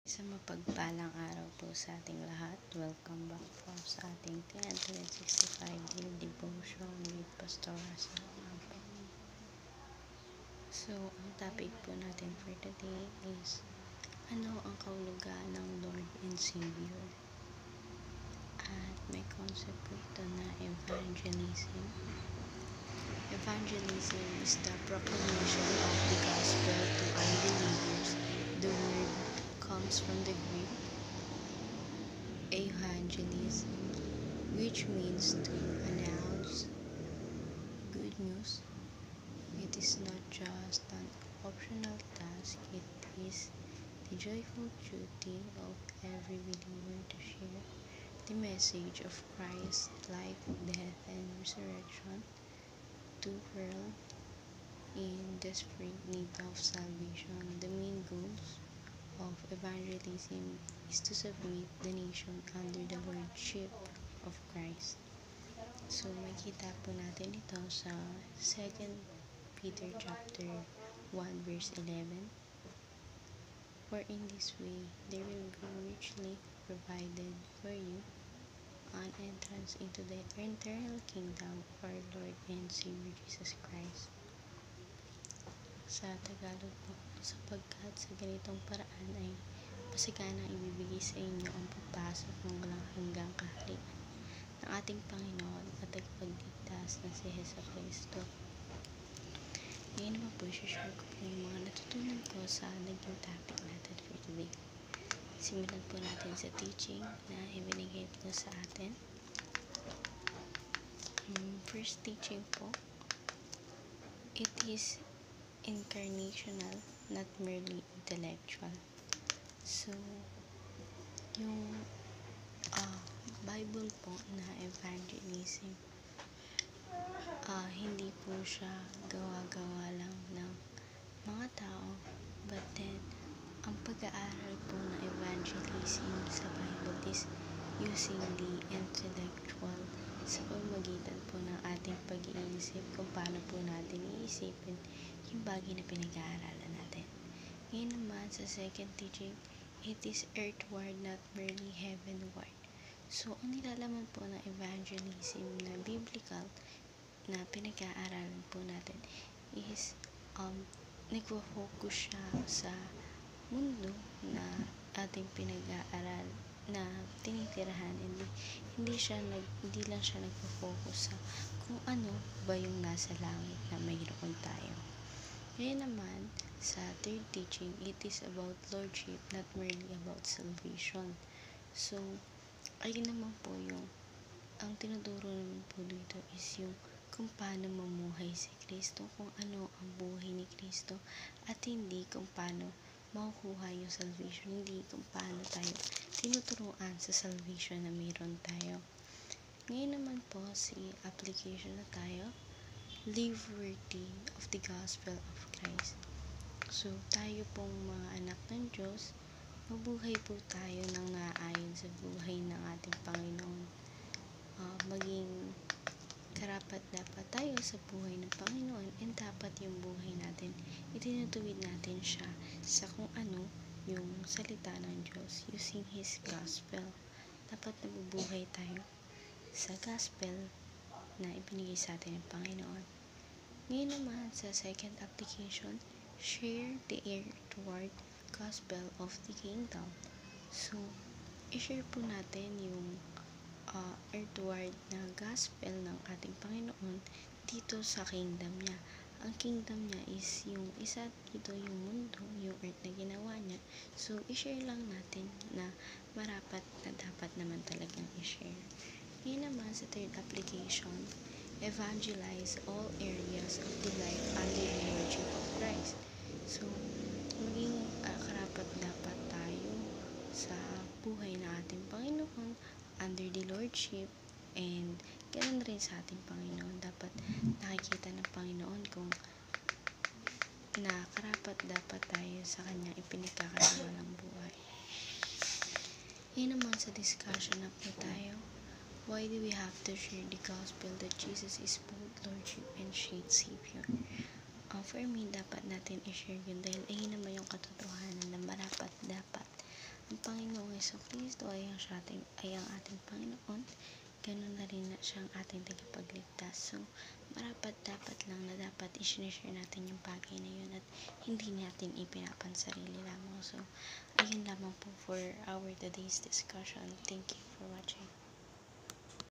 Isang mapagpalang araw po sa ating lahat. Welcome back po sa ating 365 Daily Devotion with Pastor Asama po. So, ang topic po natin for today is ano ang kahulugan ng Lord and Savior? At may concept po ito na evangelism. Evangelism is the proclamation of the gospel to unbelievers. The word comes from the Greek evangelism, which means to announce good news. It is not just an optional task, it is the joyful duty of every believer to share the message of Christ's life, death, and resurrection to the world in desperate need of salvation. The main goals of evangelism is to submit the nation under the lordship of Christ. So, makita po natin ito sa 2 Peter chapter 1 verse 11. For in this way, there will be richly provided for you an entrance into the eternal kingdom of our Lord and Savior Jesus Christ. Sa Tagalog po, sapagkat sa ganitong paraan ay masigana ibibigay sa inyo ang pagpasok ng walang hanggang kaharian ng ating Panginoon at tagapagligtas na si Jesucristo. Ngayon naman po, share ko po yung mga natutunan ko sa naging topic natin for today. Simulan po natin sa teaching na ibinigay po sa atin. First teaching po, it is incarnational, not merely intellectual. So, yung Bible po na evangelism, hindi po siya gawa-gawa lang ng mga tao, but then, ang pag-aaral po ng evangelism sa Bible is using the intellectual sa pamamagitan po ng ating pag-iisip kung paano po natin iisipin yung bagay na pinag-aaralan natin. Ngayon naman sa second teaching, it is earthward, not merely heavenward. So, ang nilalaman po ng evangelism na biblical na pinag-aaralan po natin is nagfo-focus siya sa mundo na ating pinag-aaral na tinitirahan. Hindi lang siya nagfo-focus sa kung ano ba yung nasa langit na mayroon tayo. Ngayon naman, sa third teaching, it is about lordship, not merely about salvation. So, ayun naman po yung, ang tinuturo naman po dito is yung kung paano mamuhay si Kristo, kung ano ang buhay ni Kristo, at hindi kung paano makukuha yung salvation, hindi kung paano tayo tinuturuan sa salvation na mayroon tayo. Ngayon naman po, si application na tayo, live worthy of the gospel of Christ. So, tayo pong mga anak ng Diyos, mabuhay po tayo ng naayon sa buhay ng ating Panginoon. Maging karapat-dapat tayo sa buhay ng Panginoon, and dapat yung buhay natin, itinutuwid natin siya sa kung ano yung salita ng Diyos using His gospel. Dapat nabubuhay tayo sa gospel na ibinigay sa atin ng Panginoon. Ngayon naman sa second application, share the earthward gospel of the kingdom. So, i-share po natin yung earthward na gospel ng ating Panginoon dito sa kingdom niya. Ang kingdom niya is yung isa dito, yung mundo, yung earth na ginawa niya. So, i-share lang natin na marapat na dapat naman talagang i-share. Ngayon naman sa third application, evangelize all areas of the life under the lordship of Christ. So, maging karapat dapat tayo sa buhay ng ating Panginoon under the lordship, and ganoon rin sa ating Panginoon. Dapat nakikita ng Panginoon kung na karapat dapat tayo sa kanyang ipinagkakatiwalang buhay. Ngayon naman sa discussion na po tayo, why do we have to share the gospel that Jesus is both lordship and Savior? For me, dapat natin i-share yun dahil ayun naman yung katotohanan na marapat dapat Panginoong Jesucristo ay ang ating Panginoon, ganun na rin na siyang ating tagapagligtas. So, marapat-dapat lang na dapat i-share natin yung bagay na yun at hindi natin ipinapansarili lamang. So, ayun lamang po for our today's discussion. Thank you for watching.